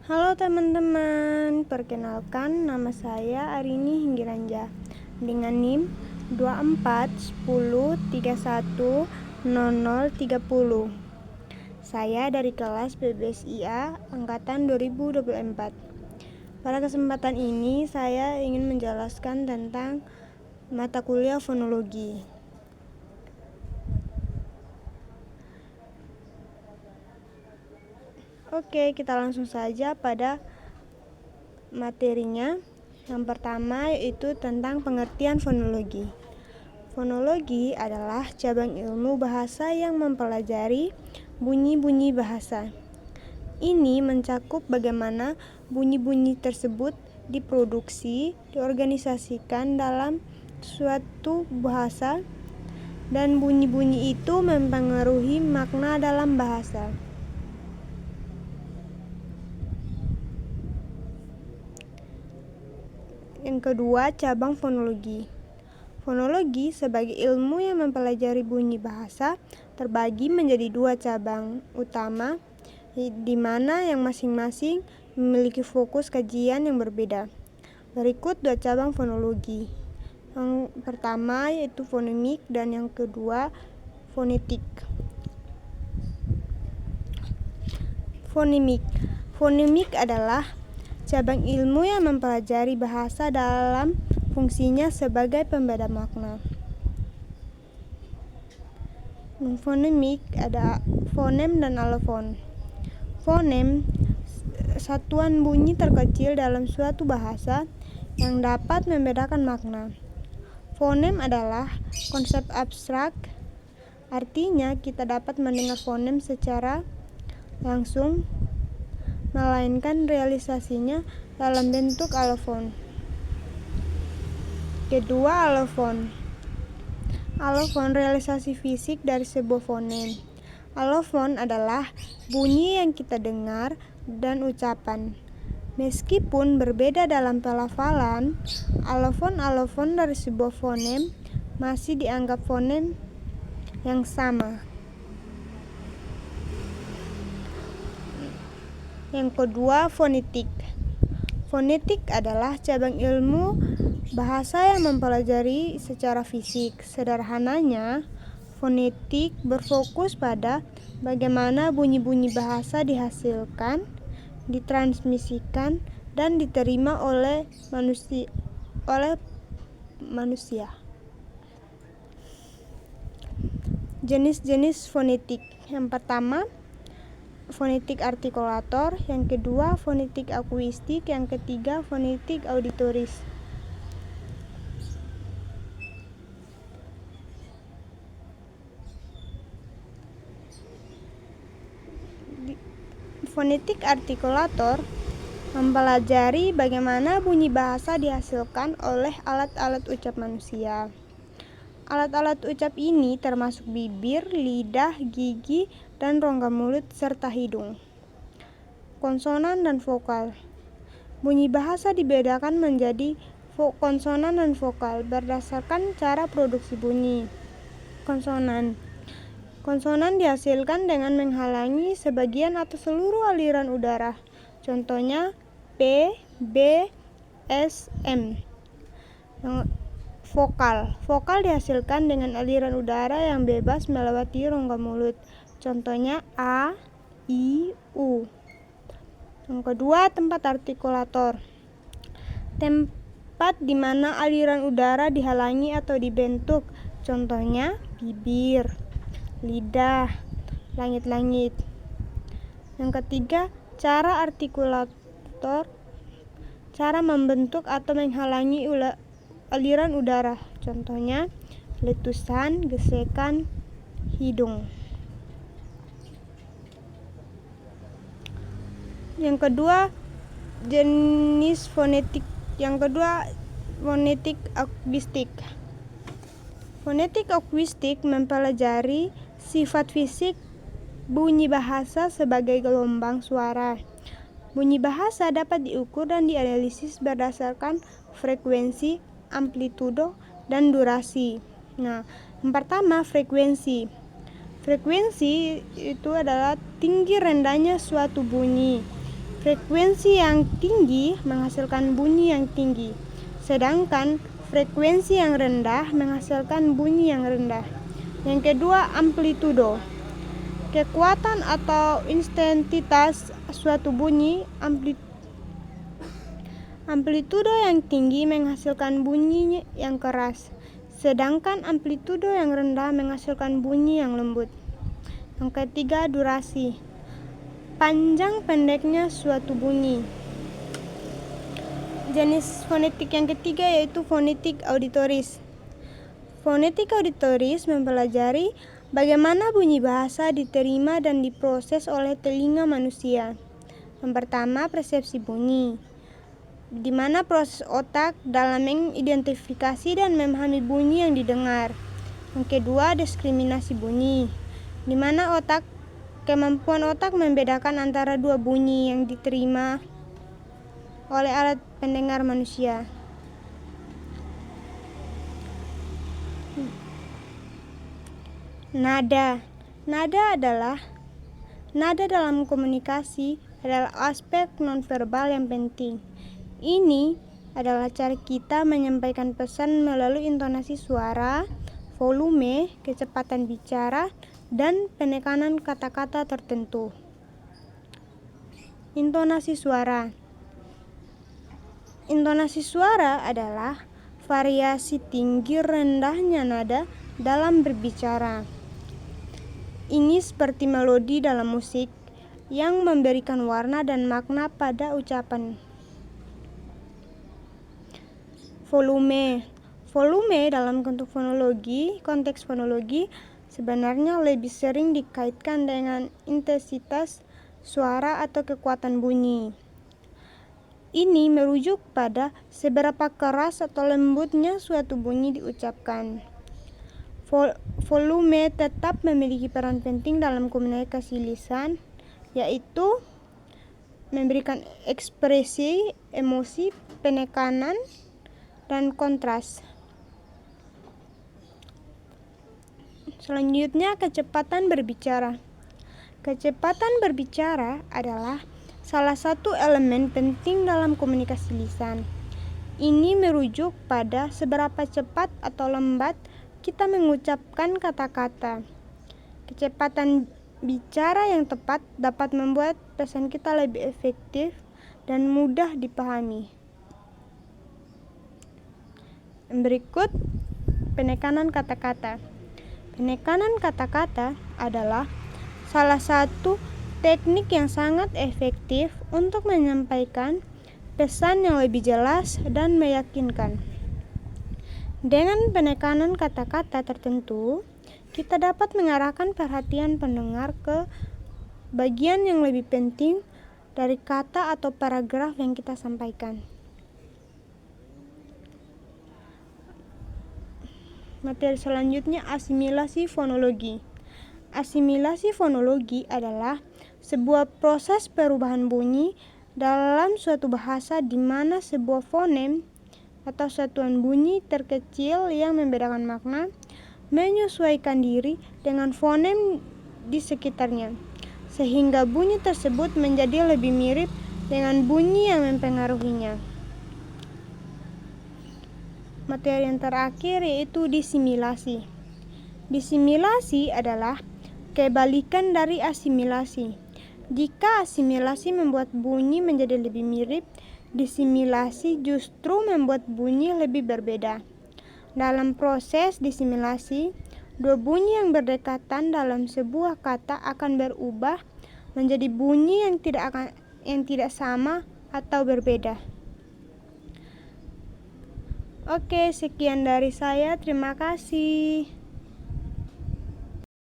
Halo teman-teman, perkenalkan nama saya Arini Hinggiranja dengan NIM 2410310030. Saya dari kelas PBSIA angkatan 2024. Pada kesempatan ini saya ingin menjelaskan tentang mata kuliah fonologi. Oke, kita langsung saja pada materinya. Yang pertama yaitu tentang pengertian fonologi. Fonologi adalah cabang ilmu bahasa yang mempelajari bunyi-bunyi bahasa. Ini mencakup bagaimana bunyi-bunyi tersebut diproduksi, diorganisasikan dalam suatu bahasa, dan bunyi-bunyi itu mempengaruhi makna dalam bahasa. Yang kedua, cabang fonologi. Fonologi sebagai ilmu yang mempelajari bunyi bahasa terbagi menjadi dua cabang utama, di mana yang masing-masing memiliki fokus kajian yang berbeda. Berikut dua cabang fonologi. Yang pertama yaitu fonemik dan yang kedua fonetik. Fonemik. Fonemik adalah cabang ilmu yang mempelajari bahasa dalam fungsinya sebagai pembeda makna. Fonemik ada fonem dan alofon. Fonem satuan bunyi terkecil dalam suatu bahasa yang dapat membedakan makna. Fonem adalah konsep abstrak, artinya kita dapat mendengar fonem secara langsung, melainkan realisasinya dalam bentuk alofon. Kedua, alofon. Alofon realisasi fisik dari sebuah fonem. Alofon adalah bunyi yang kita dengar dan ucapan. Meskipun berbeda dalam pelafalan, alofon-alofon dari sebuah fonem masih dianggap fonem yang sama. Yang kedua, fonetik. Fonetik adalah cabang ilmu bahasa yang mempelajari secara fisik. Sederhananya, fonetik berfokus pada bagaimana bunyi-bunyi bahasa dihasilkan, ditransmisikan, dan diterima oleh manusia. Jenis-jenis fonetik. Yang pertama, fonetik artikulator, yang kedua fonetik akuistik, yang ketiga fonetik auditoris. Fonetik artikulator mempelajari bagaimana bunyi bahasa dihasilkan oleh alat-alat ucap manusia. Alat-alat ucap ini termasuk bibir, lidah, gigi, dan rongga mulut serta hidung. Konsonan dan vokal. Bunyi bahasa dibedakan menjadi konsonan dan vokal berdasarkan cara produksi bunyi. Konsonan. Konsonan dihasilkan dengan menghalangi sebagian atau seluruh aliran udara. Contohnya P, B, S, M. Vokal. Vokal dihasilkan dengan aliran udara yang bebas melewati rongga mulut. Contohnya A, I, U. Yang kedua, tempat artikulator. Tempat di mana aliran udara dihalangi atau dibentuk. Contohnya bibir, lidah, langit-langit. Yang ketiga, cara artikulator, cara membentuk atau menghalangi aliran udara. Contohnya letusan, gesekan, hidung. Yang kedua, jenis fonetik. Yang kedua, fonetik akuistik. Fonetik akuistik mempelajari sifat fisik bunyi bahasa sebagai gelombang suara. Bunyi bahasa dapat diukur dan dianalisis berdasarkan frekuensi, amplitudo, dan durasi. Nah, yang pertama frekuensi. Frekuensi itu adalah tinggi rendahnya suatu bunyi. Frekuensi yang tinggi menghasilkan bunyi yang tinggi, sedangkan frekuensi yang rendah menghasilkan bunyi yang rendah. Yang kedua, amplitudo. Kekuatan atau intensitas suatu bunyi. Amplitudo yang tinggi menghasilkan bunyi yang keras, sedangkan amplitudo yang rendah menghasilkan bunyi yang lembut. Yang ketiga, durasi. Panjang pendeknya suatu bunyi. Jenis fonetik yang ketiga yaitu fonetik auditoris. Fonetik auditoris mempelajari bagaimana bunyi bahasa diterima dan diproses oleh telinga manusia. Yang pertama, persepsi bunyi, di mana proses otak dalam mengidentifikasi dan memahami bunyi yang didengar. Yang kedua, diskriminasi bunyi, di mana kemampuan otak membedakan antara dua bunyi yang diterima oleh alat pendengar manusia. Nada. Nada dalam komunikasi adalah aspek nonverbal yang penting. Ini adalah cara kita menyampaikan pesan melalui intonasi suara, volume, kecepatan bicara, dan penekanan kata-kata tertentu. Intonasi suara. Intonasi suara adalah variasi tinggi rendahnya nada dalam berbicara. Ini seperti melodi dalam musik yang memberikan warna dan makna pada ucapan. Volume. Volume dalam konteks fonologi sebenarnya lebih sering dikaitkan dengan intensitas suara atau kekuatan bunyi. Ini merujuk pada seberapa keras atau lembutnya suatu bunyi diucapkan. Volume tetap memiliki peran penting dalam komunikasi lisan, yaitu memberikan ekspresi, emosi, penekanan, dan kontras. Selanjutnya, kecepatan berbicara. Kecepatan berbicara adalah salah satu elemen penting dalam komunikasi lisan. Ini merujuk pada seberapa cepat atau lambat kita mengucapkan kata-kata. Kecepatan bicara yang tepat dapat membuat pesan kita lebih efektif dan mudah dipahami. Berikut penekanan kata-kata. Penekanan kata-kata adalah salah satu teknik yang sangat efektif untuk menyampaikan pesan yang lebih jelas dan meyakinkan. Dengan penekanan kata-kata tertentu, kita dapat mengarahkan perhatian pendengar ke bagian yang lebih penting dari kata atau paragraf yang kita sampaikan. Materi selanjutnya, asimilasi fonologi. Asimilasi fonologi adalah sebuah proses perubahan bunyi dalam suatu bahasa di mana sebuah fonem atau satuan bunyi terkecil yang membedakan makna menyesuaikan diri dengan fonem di sekitarnya, sehingga bunyi tersebut menjadi lebih mirip dengan bunyi yang mempengaruhinya. Materi yang terakhir yaitu disimilasi. Disimilasi adalah kebalikan dari asimilasi. Jika asimilasi membuat bunyi menjadi lebih mirip, disimilasi justru membuat bunyi lebih berbeda. Dalam proses disimilasi, dua bunyi yang berdekatan dalam sebuah kata akan berubah menjadi bunyi yang tidak sama atau berbeda. Oke, sekian dari saya. Terima kasih.